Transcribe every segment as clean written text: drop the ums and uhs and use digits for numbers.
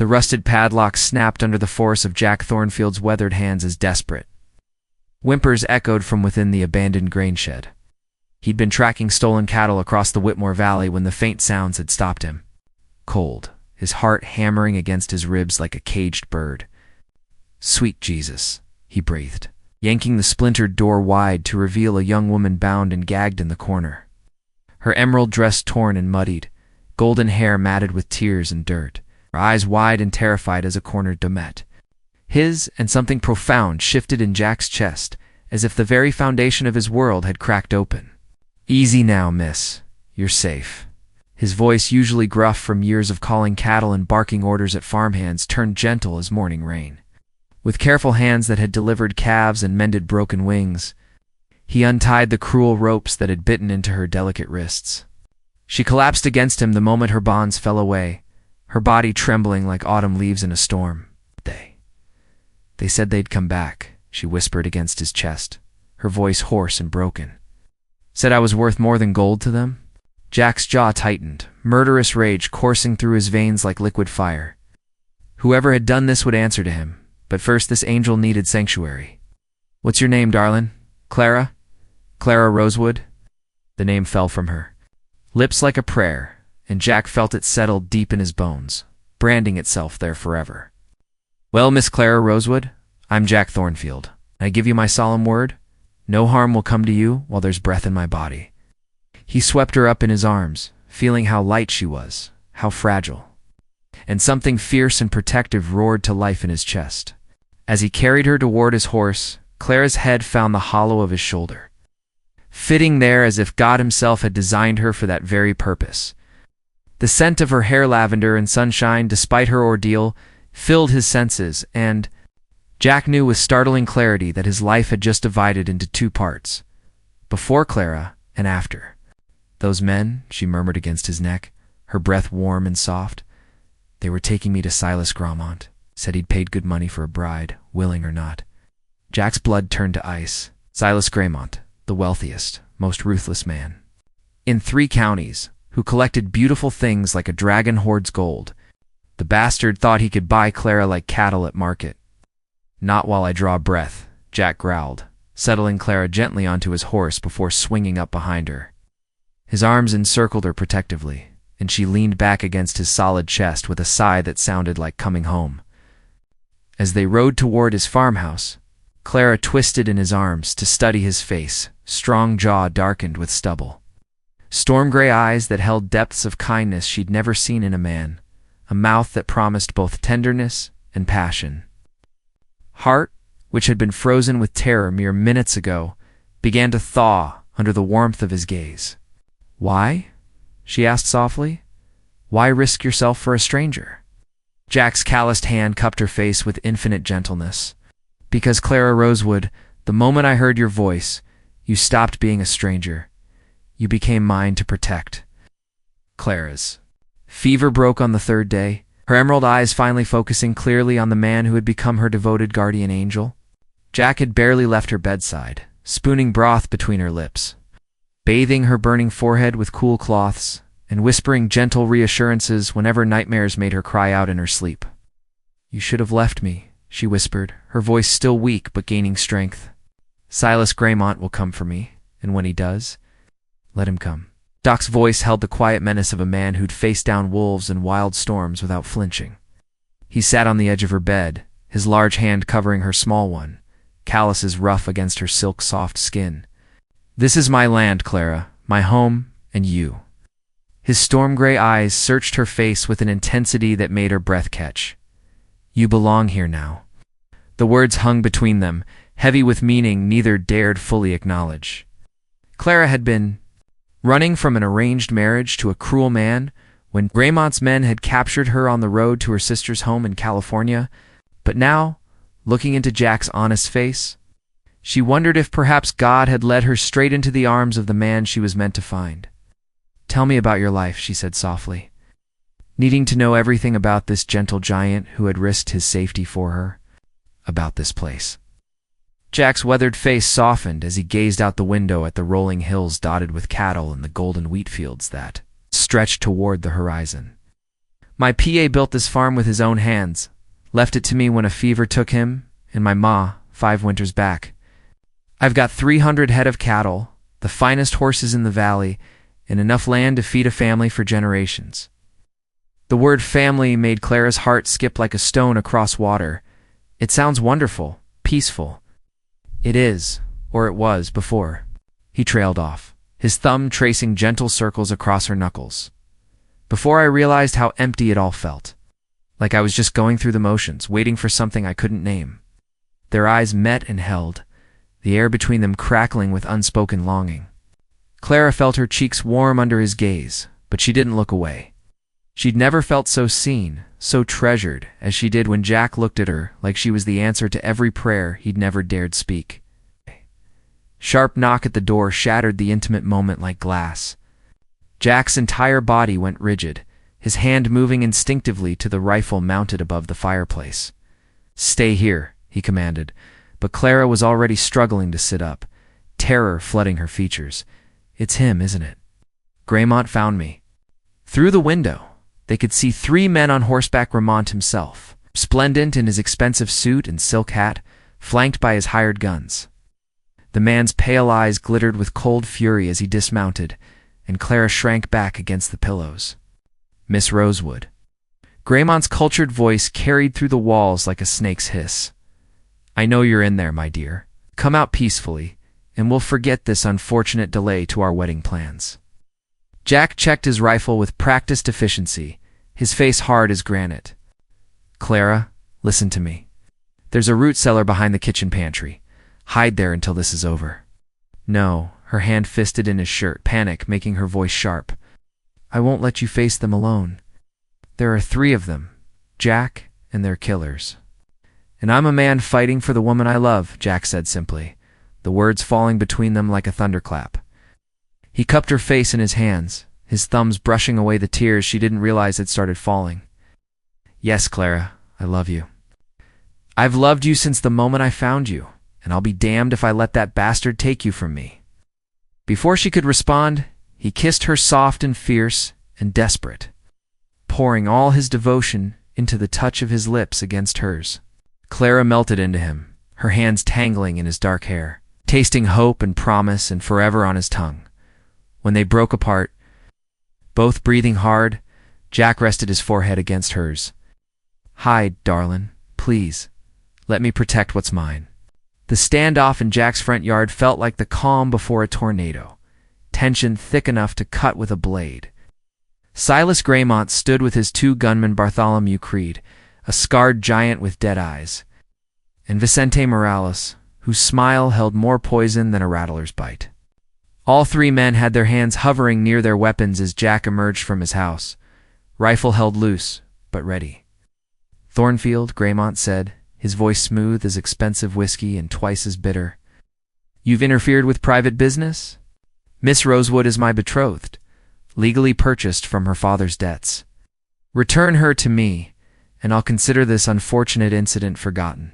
The rusted padlock snapped under the force of Jack Thornfield's weathered hands as desperate. Whimpers echoed from within the abandoned grain shed. He'd been tracking stolen cattle across the Whitmore Valley when the faint sounds had stopped him. Cold, his heart hammering against his ribs like a caged bird. "Sweet Jesus," he breathed, yanking the splintered door wide to reveal a young woman bound and gagged in the corner. Her emerald dress torn and muddied, golden hair matted with tears and dirt, her eyes wide and terrified as a cornered Domet. His and something profound shifted in Jack's chest, as if the very foundation of his world had cracked open. "Easy now, miss. You're safe." His voice, usually gruff from years of calling cattle and barking orders at farmhands, turned gentle as morning rain. With careful hands that had delivered calves and mended broken wings, he untied the cruel ropes that had bitten into her delicate wrists. She collapsed against him the moment her bonds fell away, her body trembling like autumn leaves in a storm. They said they'd come back," she whispered against his chest, her voice hoarse and broken. "Said I was worth more than gold to them?" Jack's jaw tightened, murderous rage coursing through his veins like liquid fire. Whoever had done this would answer to him, but first this angel needed sanctuary. "What's your name, darlin'? Clara? Clara Rosewood?" The name fell from her, lips like a prayer, and Jack felt it settle deep in his bones, branding itself there forever. "Well, Miss Clara Rosewood, I'm Jack Thornfield. I give you my solemn word, no harm will come to you while there's breath in my body." He swept her up in his arms, feeling how light she was, how fragile. And something fierce and protective roared to life in his chest. As he carried her toward his horse, Clara's head found the hollow of his shoulder, fitting there as if God himself had designed her for that very purpose. The scent of her hair, lavender and sunshine, despite her ordeal, filled his senses, and Jack knew with startling clarity that his life had just divided into two parts, before Clara and after. "Those men," she murmured against his neck, her breath warm and soft, "they were taking me to Silas Graumont. Said he'd paid good money for a bride, willing or not." Jack's blood turned to ice. Silas Graumont, the wealthiest, most ruthless man in 3 counties, who collected beautiful things like a dragon hoards gold. The bastard thought he could buy Clara like cattle at market. "Not while I draw breath," Jack growled, settling Clara gently onto his horse before swinging up behind her. His arms encircled her protectively, and she leaned back against his solid chest with a sigh that sounded like coming home. As they rode toward his farmhouse, Clara twisted in his arms to study his face, strong jaw darkened with stubble. Storm-gray eyes that held depths of kindness she'd never seen in a man, a mouth that promised both tenderness and passion. Heart, which had been frozen with terror mere minutes ago, began to thaw under the warmth of his gaze. "Why?" she asked softly. "Why risk yourself for a stranger?" Jack's calloused hand cupped her face with infinite gentleness. "Because, Clara Rosewood, the moment I heard your voice, you stopped being a stranger. You became mine to protect." Clara's fever broke on the 3rd day, her emerald eyes finally focusing clearly on the man who had become her devoted guardian angel. Jack had barely left her bedside, spooning broth between her lips, bathing her burning forehead with cool cloths, and whispering gentle reassurances whenever nightmares made her cry out in her sleep. "You should have left me," she whispered, her voice still weak but gaining strength. "Silas Graumont will come for me, and when he does, let him come." Doc's voice held the quiet menace of a man who'd faced down wolves and wild storms without flinching. He sat on the edge of her bed, his large hand covering her small one, calluses rough against her silk-soft skin. "This is my land, Clara, my home, and you." His storm-gray eyes searched her face with an intensity that made her breath catch. "You belong here now." The words hung between them, heavy with meaning neither dared fully acknowledge. Clara had been running from an arranged marriage to a cruel man when Graumont's men had captured her on the road to her sister's home in California, but now, looking into Jack's honest face, she wondered if perhaps God had led her straight into the arms of the man she was meant to find. "Tell me about your life," she said softly, needing to know everything about this gentle giant who had risked his safety for her, about this place. Jack's weathered face softened as he gazed out the window at the rolling hills dotted with cattle and the golden wheat fields that stretched toward the horizon. My PA built this farm with his own hands, left it to me when a fever took him, and my ma, 5 winters back. I've got 300 head of cattle, the finest horses in the valley, and enough land to feed a family for generations." The word family made Clara's heart skip like a stone across water. It sounds wonderful, peaceful. It is, or it was before. He trailed off, his thumb tracing gentle circles across her knuckles. Before I realized how empty it all felt. Like I was just going through the motions, waiting for something I couldn't name. Their eyes met and held, the air between them crackling with unspoken longing. Clara felt her cheeks warm under his gaze, but she didn't look away. She'd never felt so seen, so treasured, as she did when Jack looked at her like she was the answer to every prayer he'd never dared speak. Sharp knock at the door shattered the intimate moment like glass. Jack's entire body went rigid, his hand moving instinctively to the rifle mounted above the fireplace. "Stay here," he commanded, but Clara was already struggling to sit up, terror flooding her features. "It's him, isn't it? Graymont found me." Through the window, they could see 3 men on horseback. Graymont himself, resplendent in his expensive suit and silk hat, flanked by his hired guns. The man's pale eyes glittered with cold fury as he dismounted, and Clara shrank back against the pillows. "Miss Rosewood." Graymont's cultured voice carried through the walls like a snake's hiss. "I know you're in there, my dear. Come out peacefully, and we'll forget this unfortunate delay to our wedding plans." Jack checked his rifle with practiced efficiency, his face hard as granite. "Clara, listen to me. There's a root cellar behind the kitchen pantry. Hide there until this is over." "No," her hand fisted in his shirt, panic making her voice sharp. "I won't let you face them alone. There are 3 of them, Jack, and they're killers." "And I'm a man fighting for the woman I love," Jack said simply, the words falling between them like a thunderclap. He cupped her face in his hands, his thumbs brushing away the tears she didn't realize had started falling. "Yes, Clara, I love you. I've loved you since the moment I found you, and I'll be damned if I let that bastard take you from me." Before she could respond, he kissed her soft and fierce and desperate, pouring all his devotion into the touch of his lips against hers. Clara melted into him, her hands tangling in his dark hair, tasting hope and promise and forever on his tongue. When they broke apart, both breathing hard, Jack rested his forehead against hers. "Hide, darlin', please. Let me protect what's mine." The standoff in Jack's front yard felt like the calm before a tornado, tension thick enough to cut with a blade. Silas Graymont stood with his 2 gunmen, Bartholomew Creed, a scarred giant with dead eyes, and Vicente Morales, whose smile held more poison than a rattler's bite. All 3 men had their hands hovering near their weapons as Jack emerged from his house, rifle held loose, but ready. "Thornfield," Graymont said, his voice smooth as expensive whiskey and twice as bitter. "You've interfered with private business? Miss Rosewood is my betrothed, legally purchased from her father's debts. Return her to me, and I'll consider this unfortunate incident forgotten."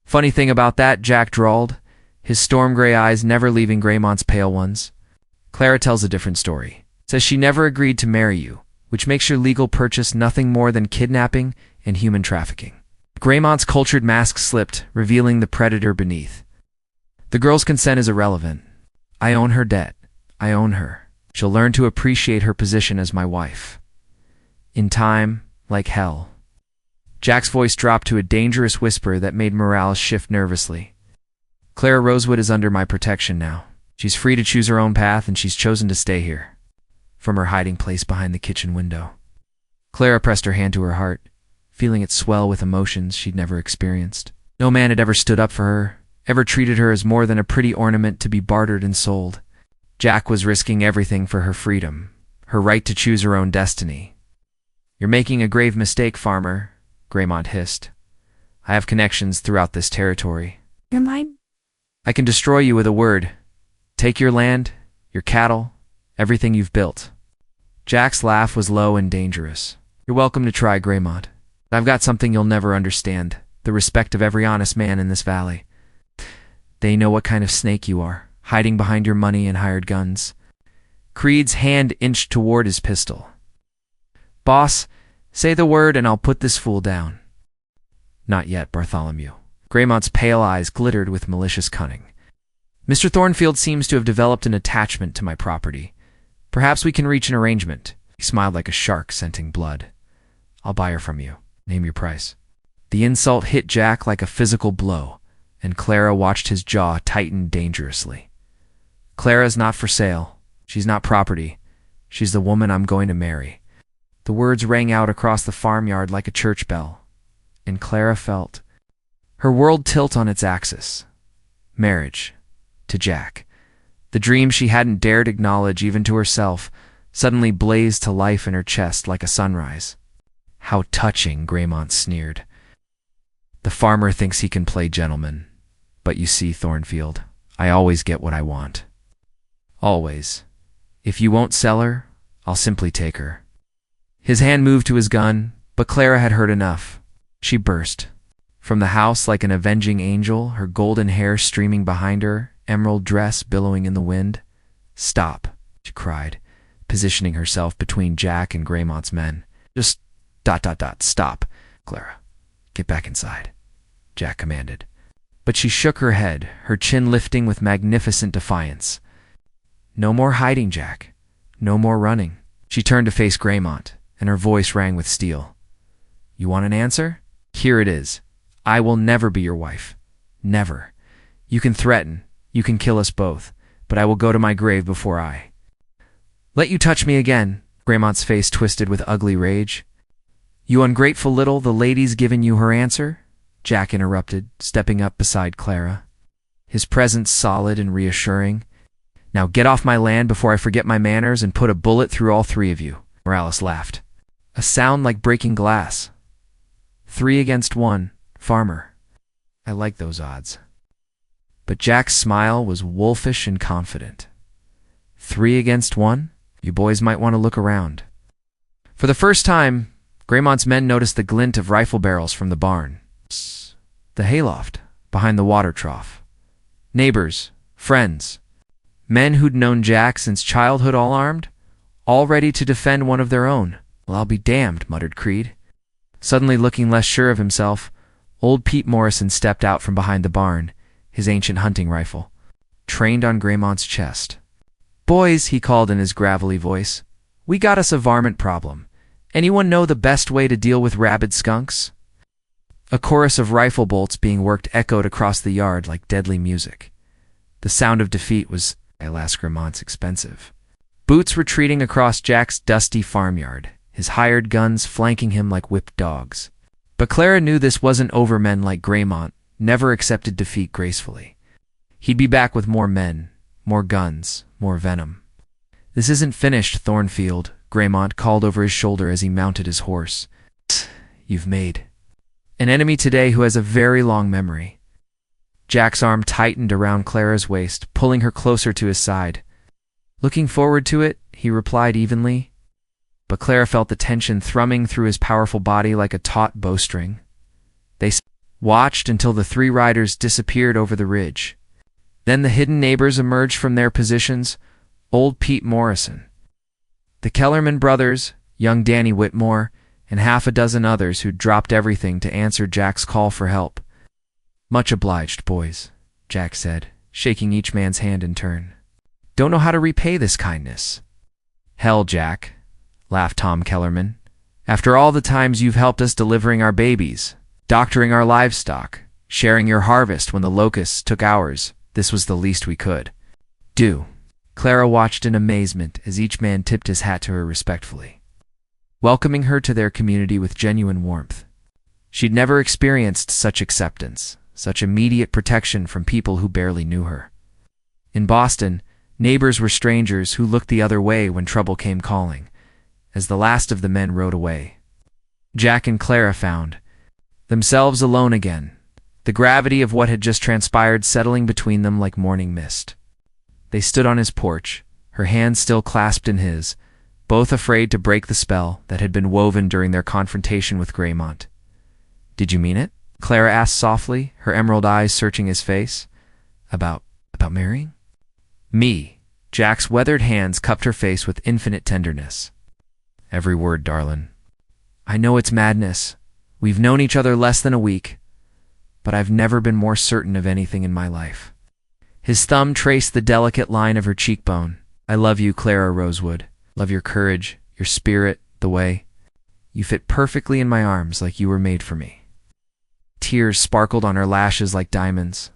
"Funny thing about that," Jack drawled, his storm-gray eyes never leaving Graymont's pale ones. "Clara tells a different story. Says she never agreed to marry you, which makes your legal purchase nothing more than kidnapping and human trafficking." Graymont's cultured mask slipped, revealing the predator beneath. "The girl's consent is irrelevant. I own her debt. I own her. She'll learn to appreciate her position as my wife. In time, like hell." Jack's voice dropped to a dangerous whisper that made Morales shift nervously. "Clara Rosewood is under my protection now. She's free to choose her own path, and she's chosen to stay here." From her hiding place behind the kitchen window. Clara pressed her hand to her heart, feeling it swell with emotions she'd never experienced. No man had ever stood up for her, ever treated her as more than a pretty ornament to be bartered and sold. Jack was risking everything for her freedom, her right to choose her own destiny. "You're making a grave mistake, farmer," Graymont hissed. "I have connections throughout this territory. You're mine? I can destroy you with a word. Take your land, your cattle, everything you've built." Jack's laugh was low and dangerous. "You're welcome to try, Graymont. I've got something you'll never understand, the respect of every honest man in this valley. They know what kind of snake you are, hiding behind your money and hired guns." Creed's hand inched toward his pistol. "Boss, Say the word and I'll put this fool down. Not yet, Bartholomew. Greymont's pale eyes glittered with malicious cunning. Mr. Thornfield seems to have developed an attachment to my property. Perhaps we can reach an arrangement. He smiled like a shark scenting blood. I'll buy her from you. Name your price. The insult hit Jack like a physical blow, and Clara watched his jaw tighten dangerously. Clara's not for sale. She's not property. She's the woman I'm going to marry. The words rang out across the farmyard like a church bell, and Clara felt her world tilt on its axis. Marriage. To Jack. The dream she hadn't dared acknowledge even to herself suddenly blazed to life in her chest like a sunrise. How touching, Greymont sneered. The farmer thinks he can play gentleman. But you see, Thornfield, I always get what I want. Always. If you won't sell her, I'll simply take her. His hand moved to his gun, but Clara had heard enough. She burst. From the house like an avenging angel, her golden hair streaming behind her, emerald dress billowing in the wind. Stop, she cried, positioning herself between Jack and Greymont's men. Just ... Stop, Clara. Get back inside, Jack commanded. But she shook her head, her chin lifting with magnificent defiance. No more hiding, Jack. No more running. She turned to face Greymont, and her voice rang with steel. You want an answer? Here it is. I will never be your wife. Never. You can threaten, you can kill us both, but I will go to my grave before I let you touch me again. Greymont's face twisted with ugly rage. You ungrateful little, the lady's given you her answer? Jack interrupted, stepping up beside Clara, his presence solid and reassuring. Now get off my land before I forget my manners and put a bullet through all three of you. Morales laughed. A sound like breaking glass. 3 against 1, farmer. I like those odds. But Jack's smile was wolfish and confident. 3 against 1? You boys might want to look around. For the first time, Greymont's men noticed the glint of rifle barrels from the barn. The hayloft, behind the water trough. Neighbors, friends, men who'd known Jack since childhood, all armed, all ready to defend one of their own. Well, I'll be damned, muttered Creed. Suddenly looking less sure of himself, old Pete Morrison stepped out from behind the barn, his ancient hunting rifle, trained on Greymont's chest. Boys, he called in his gravelly voice, we got us a varmint problem. Anyone know the best way to deal with rabid skunks? A chorus of rifle bolts being worked echoed across the yard like deadly music. The sound of defeat was, alas, Greymont's expensive. Boots retreating across Jack's dusty farmyard, his hired guns flanking him like whipped dogs. But Clara knew this wasn't over. Men like Greymont never accepted defeat gracefully. He'd be back with more men, more guns, more venom. This isn't finished, Thornfield, Greymont called over his shoulder as he mounted his horse. You've made an enemy today who has a very long memory. Jack's arm tightened around Clara's waist, pulling her closer to his side. Looking forward to it, he replied evenly. But Clara felt the tension thrumming through his powerful body like a taut bowstring. They watched until the 3 riders disappeared over the ridge. Then the hidden neighbors emerged from their positions. Old Pete Morrison, the Kellerman brothers, young Danny Whitmore, and half a dozen others who'd dropped everything to answer Jack's call for help. Much obliged, boys, Jack said, shaking each man's hand in turn. Don't know how to repay this kindness. Hell, Jack, laughed Tom Kellerman. After all the times you've helped us delivering our babies, doctoring our livestock, sharing your harvest when the locusts took ours, this was the least we could do. Clara watched in amazement as each man tipped his hat to her respectfully, welcoming her to their community with genuine warmth. She'd never experienced such acceptance, such immediate protection from people who barely knew her. In Boston, neighbors were strangers who looked the other way when trouble came calling, as the last of the men rode away. Jack and Clara found themselves alone again, the gravity of what had just transpired settling between them like morning mist. They stood on his porch, her hands still clasped in his, both afraid to break the spell that had been woven during their confrontation with Greymont. Did you mean it? Clara asked softly, her emerald eyes searching his face. About marrying? Me. Jack's weathered hands cupped her face with infinite tenderness. Every word, darlin'. I know it's madness. We've known each other less than a week, but I've never been more certain of anything in my life." His thumb traced the delicate line of her cheekbone. "I love you, Clara Rosewood. Love your courage, your spirit, the way you fit perfectly in my arms like you were made for me." Tears sparkled on her lashes like diamonds.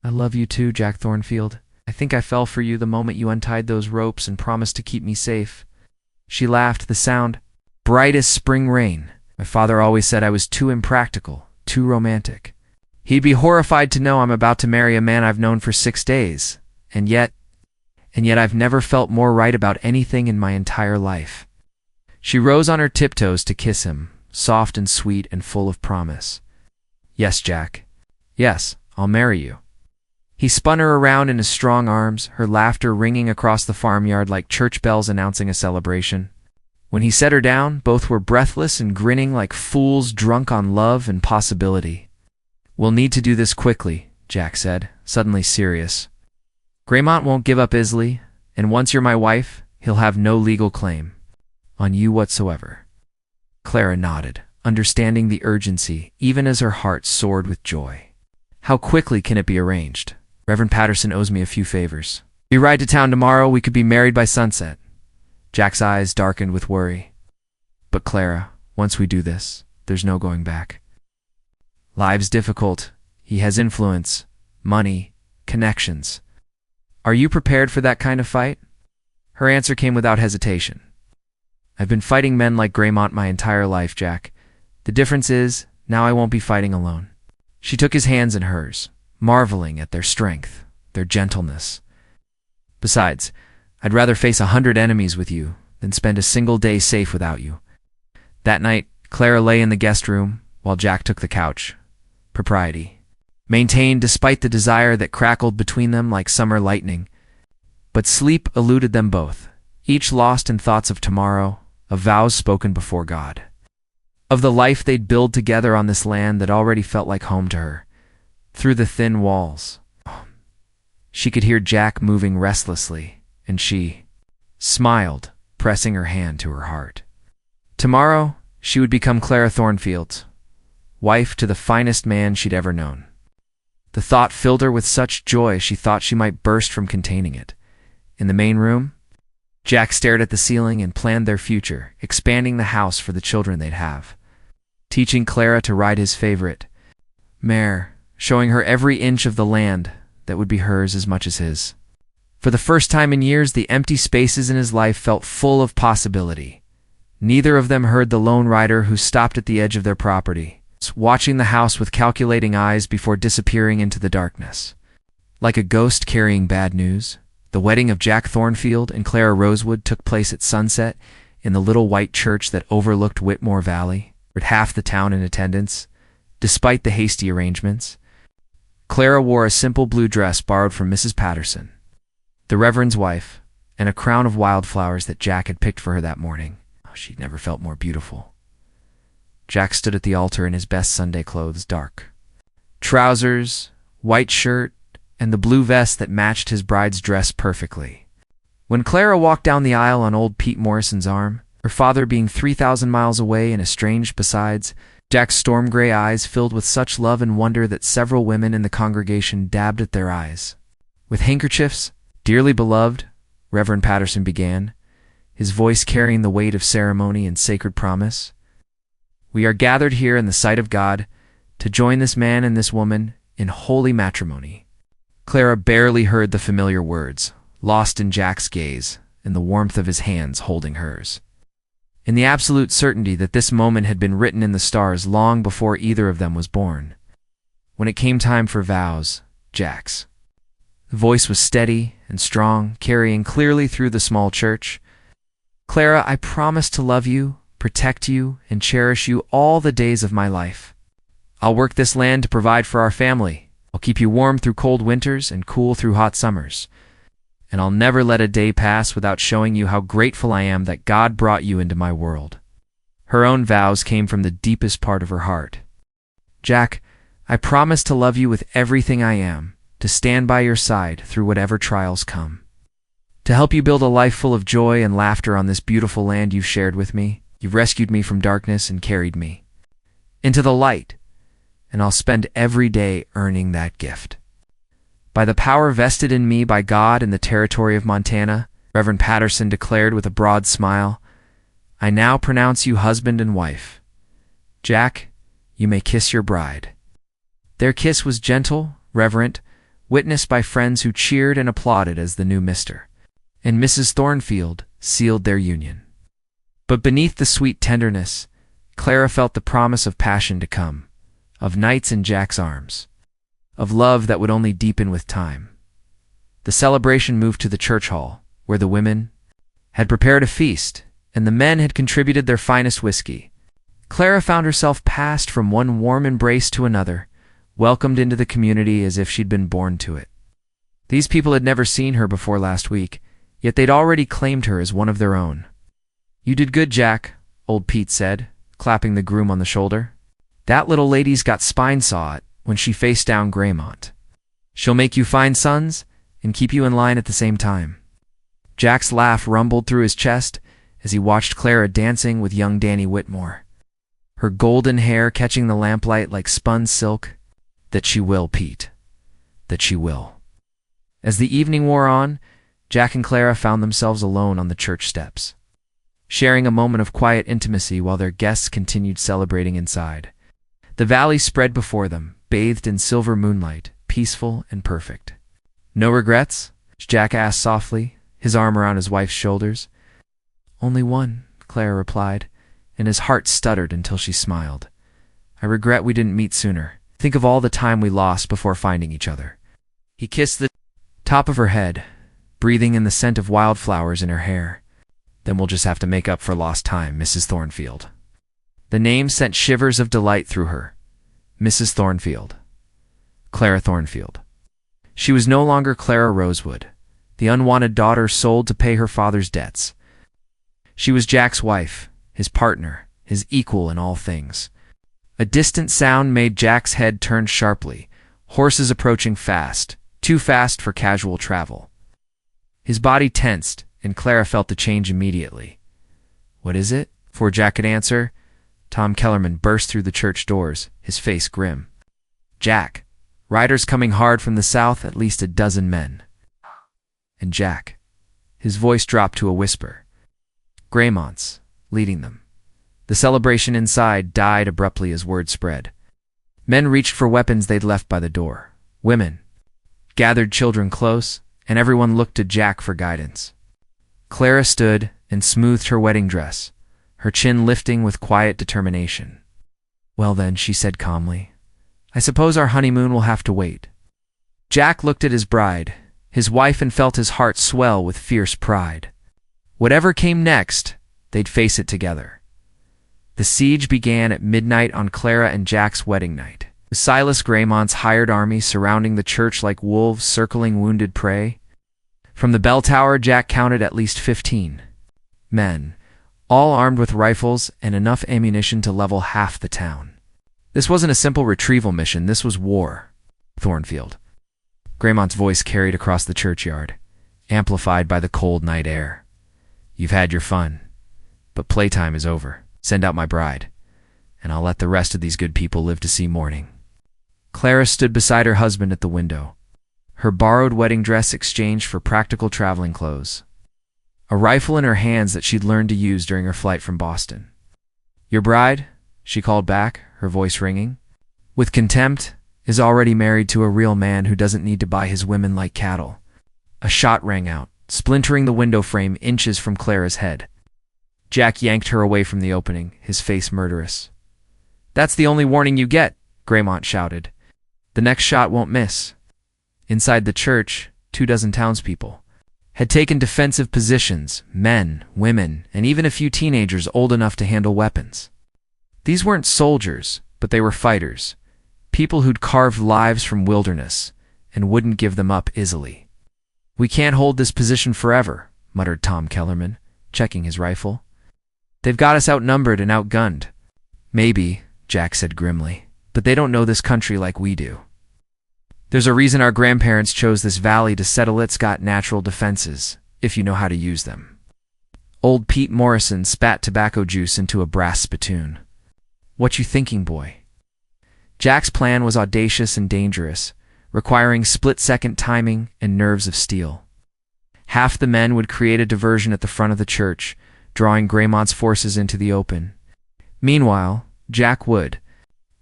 "I love you too, Jack Thornfield. I think I fell for you the moment you untied those ropes and promised to keep me safe." She laughed, the sound bright as spring rain. "My father always said I was too impractical, too romantic. He'd be horrified to know I'm about to marry a man I've known for 6 days, and yet I've never felt more right about anything in my entire life." She rose on her tiptoes to kiss him, soft and sweet and full of promise. "Yes, Jack. Yes, I'll marry you." He spun her around in his strong arms, her laughter ringing across the farmyard like church bells announcing a celebration. When he set her down, both were breathless and grinning like fools drunk on love and possibility. "We'll need to do this quickly," Jack said, suddenly serious. "Graymont won't give up easily, and once you're my wife, he'll have no legal claim on you whatsoever." Clara nodded, understanding the urgency, even as her heart soared with joy. "How quickly can it be arranged? Reverend Patterson owes me a few favors. We ride to town tomorrow, we could be married by sunset." Jack's eyes darkened with worry. "But Clara, once we do this, there's no going back. Life's difficult. He has influence, money, connections. Are you prepared for that kind of fight?" Her answer came without hesitation. "I've been fighting men like Graymont my entire life, Jack. The difference is, now I won't be fighting alone." She took his hands in hers, marveling at their strength, their gentleness. "Besides, I'd rather face 100 enemies with you than spend a single day safe without you." That night, Clara lay in the guest room, while Jack took the couch. Propriety maintained despite the desire that crackled between them like summer lightning. But sleep eluded them both, each lost in thoughts of tomorrow, of vows spoken before God, of the life they'd build together on this land that already felt like home to her. Through the thin walls, she could hear Jack moving restlessly, and she smiled, pressing her hand to her heart. Tomorrow, she would become Clara Thornfield, wife to the finest man she'd ever known. The thought filled her with such joy she thought she might burst from containing it. In the main room, Jack stared at the ceiling and planned their future, expanding the house for the children they'd have, teaching Clara to ride his favorite mare, showing her every inch of the land that would be hers as much as his. For the first time in years, the empty spaces in his life felt full of possibility. Neither of them heard the lone rider who stopped at the edge of their property, watching the house with calculating eyes before disappearing into the darkness. Like a ghost carrying bad news, the wedding of Jack Thornfield and Clara Rosewood took place at sunset in the little white church that overlooked Whitmore Valley, with half the town in attendance. Despite the hasty arrangements, Clara wore a simple blue dress borrowed from Mrs. Patterson, the Reverend's wife, and a crown of wildflowers that Jack had picked for her that morning. She'd never felt more beautiful. Jack stood at the altar in his best Sunday clothes, dark trousers, white shirt, and the blue vest that matched his bride's dress perfectly. When Clara walked down the aisle on old Pete Morrison's arm, her father being 3,000 miles away and estranged besides, Jack's storm-gray eyes filled with such love and wonder that several women in the congregation dabbed at their eyes. With handkerchiefs, "Dearly beloved," Reverend Patterson began, his voice carrying the weight of ceremony and sacred promise, "we are gathered here in the sight of God to join this man and this woman in holy matrimony." Clara barely heard the familiar words, lost in Jack's gaze and the warmth of his hands holding hers. In the absolute certainty that this moment had been written in the stars long before either of them was born. When it came time for vows, Jack's voice was steady and strong, carrying clearly through the small church. "Clara, I promise to love you, protect you, and cherish you all the days of my life. I'll work this land to provide for our family. I'll keep you warm through cold winters and cool through hot summers. And I'll never let a day pass without showing you how grateful I am that God brought you into my world." Her own vows came from the deepest part of her heart. "Jack, I promise to love you with everything I am, to stand by your side through whatever trials come, to help you build a life full of joy and laughter on this beautiful land you've shared with me. You've rescued me from darkness and carried me into the light, and I'll spend every day earning that gift. By the power vested in me by God in the territory of Montana, Reverend Patterson declared with a broad smile, I now pronounce you husband and wife. Jack, you may kiss your bride. Their kiss was gentle, reverent, witnessed by friends who cheered and applauded as the new Mr. and Mrs. Thornfield sealed their union. But beneath the sweet tenderness, Clara felt the promise of passion to come, of nights in Jack's arms, of love that would only deepen with time. The celebration moved to the church hall, where the women had prepared a feast, and the men had contributed their finest whiskey. Clara found herself passed from one warm embrace to another, welcomed into the community as if she'd been born to it. These people had never seen her before last week, yet they'd already claimed her as one of their own. You did good, Jack, old Pete said, clapping the groom on the shoulder. That little lady's got spine saw it when she faced down Graymont. She'll make you fine sons and keep you in line at the same time. Jack's laugh rumbled through his chest as he watched Clara dancing with young Danny Whitmore, her golden hair catching the lamplight like spun silk. That she will, Pete. That she will. As the evening wore on, Jack and Clara found themselves alone on the church steps, sharing a moment of quiet intimacy while their guests continued celebrating inside. The valley spread before them, bathed in silver moonlight, peaceful and perfect. No regrets? Jack asked softly, his arm around his wife's shoulders. Only one, Clara replied, and his heart stuttered until she smiled. I regret we didn't meet sooner. Think of all the time we lost before finding each other. He kissed the top of her head, breathing in the scent of wildflowers in her hair. Then we'll just have to make up for lost time, Mrs. Thornfield. The name sent shivers of delight through her. Mrs. Thornfield. Clara Thornfield. She was no longer Clara Rosewood, the unwanted daughter sold to pay her father's debts. She was Jack's wife, his partner, his equal in all things. A distant sound made Jack's head turn sharply, horses approaching fast, too fast for casual travel. His body tensed, and Clara felt the change immediately. What is it? Before Jack could answer, Tom Kellerman burst through the church doors, his face grim. Jack, riders coming hard from the south, at least a dozen men. And Jack. His voice dropped to a whisper. Graymont's, leading them. The celebration inside died abruptly as word spread. Men reached for weapons they'd left by the door. Women gathered children close, and everyone looked to Jack for guidance. Clara stood and smoothed her wedding dress, her chin lifting with quiet determination. Well then, she said calmly, I suppose our honeymoon will have to wait. Jack looked at his bride, his wife, and felt his heart swell with fierce pride. Whatever came next, they'd face it together. The siege began at midnight on Clara and Jack's wedding night. With Silas Graymont's hired army surrounding the church like wolves circling wounded prey. From the bell tower, Jack counted at least 15 men, all armed with rifles and enough ammunition to level half the town. This wasn't a simple retrieval mission, this was war. Thornfield. Graymont's voice carried across the churchyard, amplified by the cold night air. You've had your fun, but playtime is over. Send out my bride, and I'll let the rest of these good people live to see morning. Clara stood beside her husband at the window, her borrowed wedding dress exchanged for practical traveling clothes, a rifle in her hands that she'd learned to use during her flight from Boston. Your bride, she called back, her voice ringing, with contempt, is already married to a real man who doesn't need to buy his women like cattle. A shot rang out, splintering the window frame inches from Clara's head. Jack yanked her away from the opening, his face murderous. That's the only warning you get, Graymont shouted. The next shot won't miss. Inside the church, 24 townspeople had taken defensive positions, men, women, and even a few teenagers old enough to handle weapons. These weren't soldiers, but they were fighters, people who'd carved lives from wilderness and wouldn't give them up easily. We can't hold this position forever, muttered Tom Kellerman, checking his rifle. They've got us outnumbered and outgunned. Maybe, Jack said grimly, but they don't know this country like we do. There's a reason our grandparents chose this valley to settle. It's got natural defenses, if you know how to use them. Old Pete Morrison spat tobacco juice into a brass spittoon. "What you thinking, boy?" Jack's plan was audacious and dangerous, requiring split-second timing and nerves of steel. Half the men would create a diversion at the front of the church, drawing Greymont's forces into the open. Meanwhile, Jack would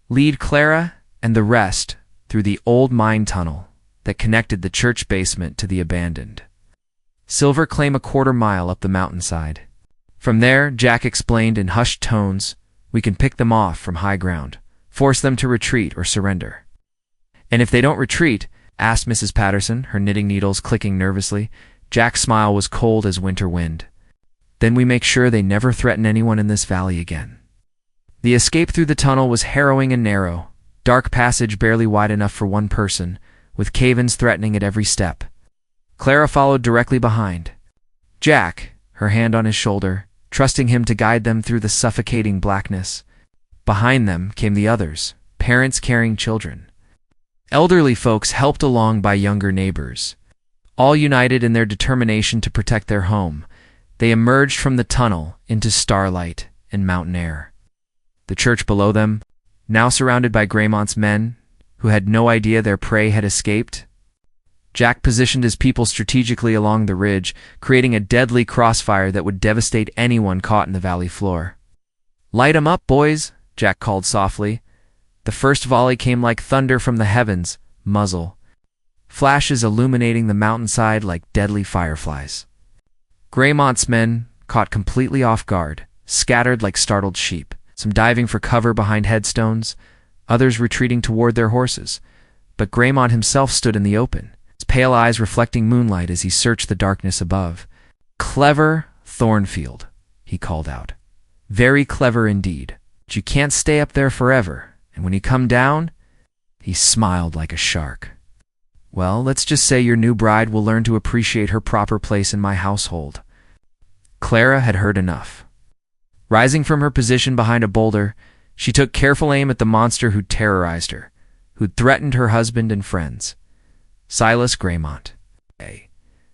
lead Clara and the rest through the old mine tunnel that connected the church basement to the abandoned silver claim a quarter-mile up the mountainside. From there, Jack explained in hushed tones, we can pick them off from high ground, force them to retreat or surrender. "And if they don't retreat?" asked Mrs. Patterson, her knitting needles clicking nervously. Jack's smile was cold as winter wind. "Then we make sure they never threaten anyone in this valley again." The escape through the tunnel was harrowing and narrow, dark passage barely wide enough for one person, with cave-ins threatening at every step. Clara followed directly behind. Jack, her hand on his shoulder, trusting him to guide them through the suffocating blackness. Behind them came the others, parents carrying children. Elderly folks helped along by younger neighbors. All united in their determination to protect their home, they emerged from the tunnel into starlight and mountain air. The church below them, now surrounded by Greymont's men, who had no idea their prey had escaped. Jack positioned his people strategically along the ridge, creating a deadly crossfire that would devastate anyone caught in the valley floor. "Light 'em up, boys," Jack called softly. The first volley came like thunder from the heavens, muzzle, flashes illuminating the mountainside like deadly fireflies. Greymont's men, caught completely off guard, scattered like startled sheep, some diving for cover behind headstones, others retreating toward their horses. But Greymont himself stood in the open, his pale eyes reflecting moonlight as he searched the darkness above. "Clever Thornfield," he called out. "Very clever indeed. But you can't stay up there forever, and when you come down..." He smiled like a shark. "Well, let's just say your new bride will learn to appreciate her proper place in my household." Clara had heard enough. Rising from her position behind a boulder, she took careful aim at the monster who'd terrorized her, who'd threatened her husband and friends. "Silas Greymont,"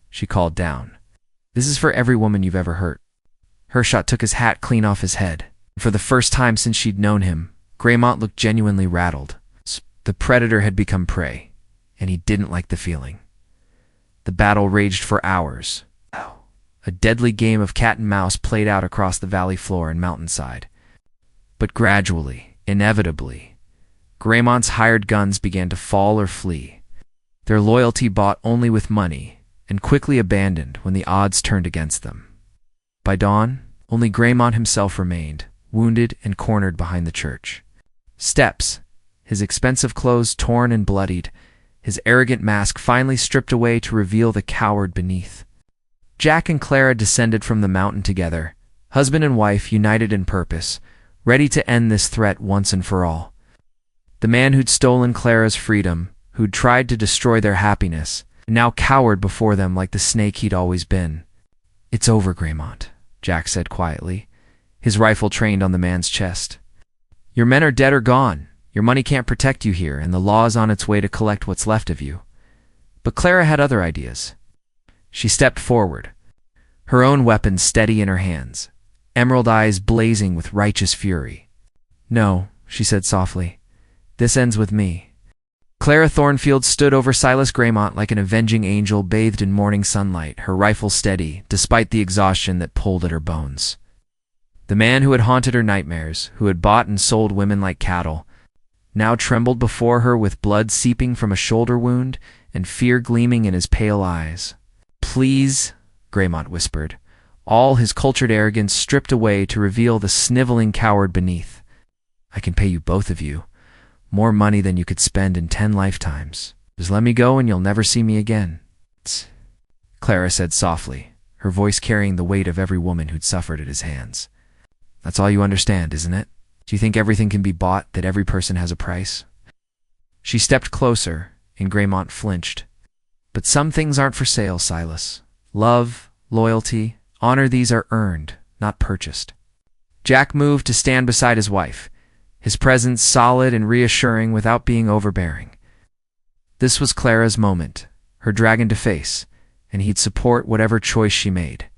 she called down. "This is for every woman you've ever hurt." Hershot took his hat clean off his head. For the first time since she'd known him, Greymont looked genuinely rattled. The predator had become prey, and he didn't like the feeling. The battle raged for hours. A deadly game of cat and mouse played out across the valley floor and mountainside. But gradually, inevitably, Greymont's hired guns began to fall or flee, their loyalty bought only with money, and quickly abandoned when the odds turned against them. By dawn, only Greymont himself remained, wounded and cornered behind the church. Steps, his expensive clothes torn and bloodied, his arrogant mask finally stripped away to reveal the coward beneath. Jack and Clara descended from the mountain together, husband and wife united in purpose, ready to end this threat once and for all. The man who'd stolen Clara's freedom, who'd tried to destroy their happiness, now cowered before them like the snake he'd always been. "It's over, Greymont," Jack said quietly, his rifle trained on the man's chest. "Your men are dead or gone. Your money can't protect you here, and the law is on its way to collect what's left of you." But Clara had other ideas. She stepped forward, her own weapon steady in her hands, emerald eyes blazing with righteous fury. "No," she said softly. "This ends with me." Clara Thornfield stood over Silas Greymont like an avenging angel bathed in morning sunlight, her rifle steady, despite the exhaustion that pulled at her bones. The man who had haunted her nightmares, who had bought and sold women like cattle, now trembled before her with blood seeping from a shoulder wound and fear gleaming in his pale eyes. "Please," Greymont whispered, all his cultured arrogance stripped away to reveal the sniveling coward beneath. "I can pay you, both of you, more money than you could spend in 10 lifetimes. Just let me go and you'll never see me again." "Tsk," Clara said softly, her voice carrying the weight of every woman who'd suffered at his hands. "That's all you understand, isn't it? Do you think everything can be bought, that every person has a price?" She stepped closer, and Greymont flinched. "But some things aren't for sale, Silas. Love, loyalty, honor, these are earned, not purchased." Jack moved to stand beside his wife, his presence solid and reassuring without being overbearing. This was Clara's moment, her dragon to face, and he'd support whatever choice she made.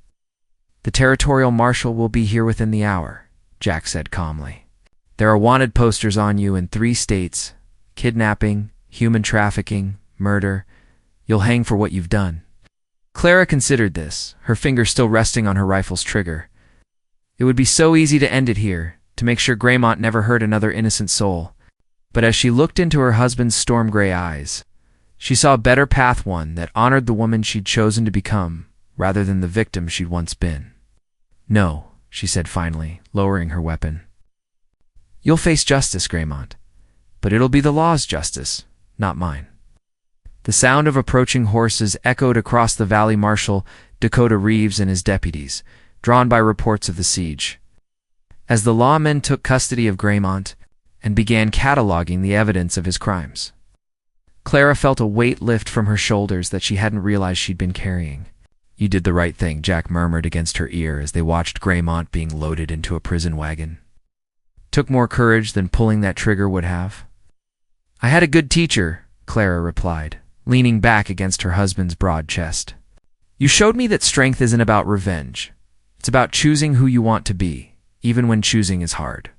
"The territorial marshal will be here within the hour," Jack said calmly. "There are wanted posters on you in 3 states: kidnapping, human trafficking, murder. You'll hang for what you've done." Clara considered this, her finger still resting on her rifle's trigger. It would be so easy to end it here, to make sure Graymont never hurt another innocent soul. But as she looked into her husband's storm-gray eyes, she saw a better path, one that honored the woman she'd chosen to become, rather than the victim she'd once been. "No," she said finally, lowering her weapon. "You'll face justice, Graymont, but it'll be the law's justice, not mine." The sound of approaching horses echoed across the valley. Marshal Dakota Reeves and his deputies, drawn by reports of the siege. As the lawmen took custody of Graymont and began cataloging the evidence of his crimes, Clara felt a weight lift from her shoulders that she hadn't realized she'd been carrying. "You did the right thing," Jack murmured against her ear as they watched Graymont being loaded into a prison wagon. "Took more courage than pulling that trigger would have." "I had a good teacher," Clara replied, leaning back against her husband's broad chest. "You showed me that strength isn't about revenge. It's about choosing who you want to be, even when choosing is hard."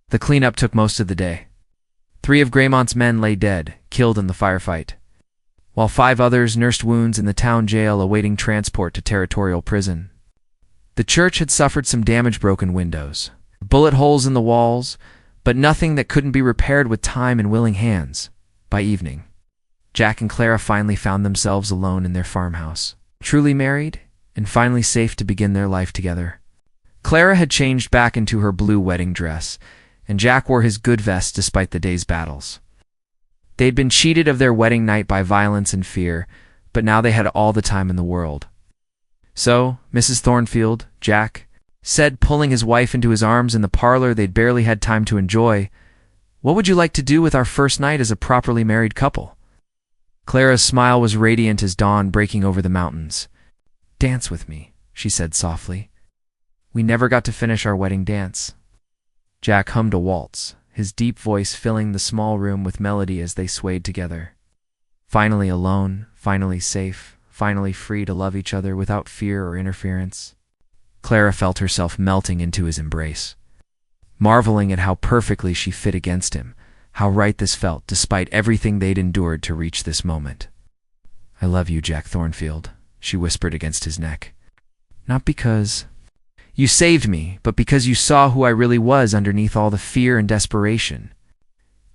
The cleanup took most of the day. 3 of Graymont's men lay dead, killed in the firefight, while 5 others nursed wounds in the town jail awaiting transport to territorial prison. The church had suffered some damage, broken windows, bullet holes in the walls, but nothing that couldn't be repaired with time and willing hands. By evening, Jack and Clara finally found themselves alone in their farmhouse, truly married and finally safe to begin their life together. Clara had changed back into her blue wedding dress, and Jack wore his good vest despite the day's battles. They'd been cheated of their wedding night by violence and fear, but now they had all the time in the world. "So, Mrs. Thornfield," Jack said, pulling his wife into his arms in the parlor they'd barely had time to enjoy, "what would you like to do with our first night as a properly married couple?" Clara's smile was radiant as dawn breaking over the mountains. "Dance with me," she said softly. "We never got to finish our wedding dance." Jack hummed a waltz, his deep voice filling the small room with melody as they swayed together. Finally alone, finally safe, finally free to love each other without fear or interference. Clara felt herself melting into his embrace, marveling at how perfectly she fit against him, how right this felt despite everything they'd endured to reach this moment. "I love you, Jack Thornfield," she whispered against his neck. "Not because you saved me, but because you saw who I really was underneath all the fear and desperation.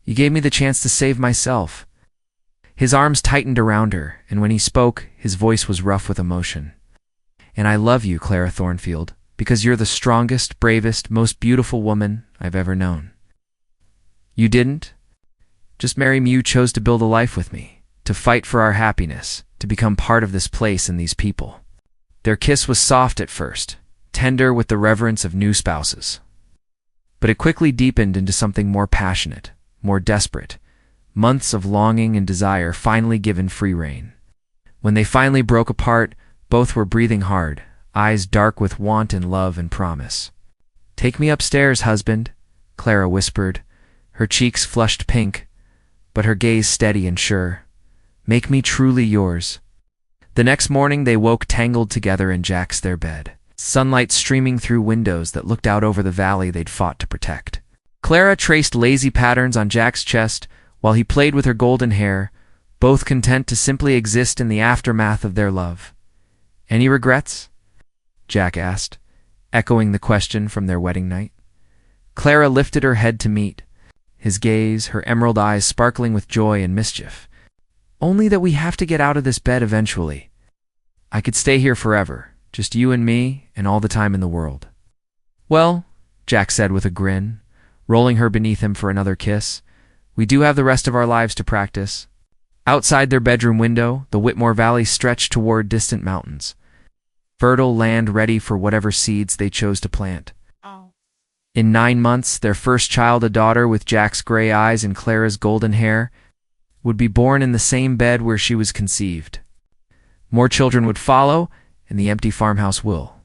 You gave me the chance to save myself." His arms tightened around her, and when he spoke, his voice was rough with emotion. "And I love you, Clara Thornfield, because you're the strongest, bravest, most beautiful woman I've ever known. You didn't just marry me, you chose to build a life with me, to fight for our happiness, to become part of this place and these people." Their kiss was soft at first, tender with the reverence of new spouses. But it quickly deepened into something more passionate, more desperate, months of longing and desire finally given free rein. When they finally broke apart, both were breathing hard, eyes dark with want and love and promise. "Take me upstairs, husband," Clara whispered, her cheeks flushed pink, but her gaze steady and sure. "Make me truly yours." The next morning they woke tangled together in Jack's their bed, sunlight streaming through windows that looked out over the valley they'd fought to protect. Clara traced lazy patterns on Jack's chest while he played with her golden hair, both content to simply exist in the aftermath of their love. "Any regrets?" Jack asked, echoing the question from their wedding night. Clara lifted her head to meet his gaze, her emerald eyes sparkling with joy and mischief. "Only that we have to get out of this bed eventually. I could stay here forever, just you and me, and all the time in the world." "Well," Jack said with a grin, rolling her beneath him for another kiss, "we do have the rest of our lives to practice." Outside their bedroom window, the Whitmore Valley stretched toward distant mountains, fertile land ready for whatever seeds they chose to plant. In 9 months, their first child, a daughter with Jack's gray eyes and Clara's golden hair, would be born in the same bed where she was conceived. More children would follow, and the empty farmhouse will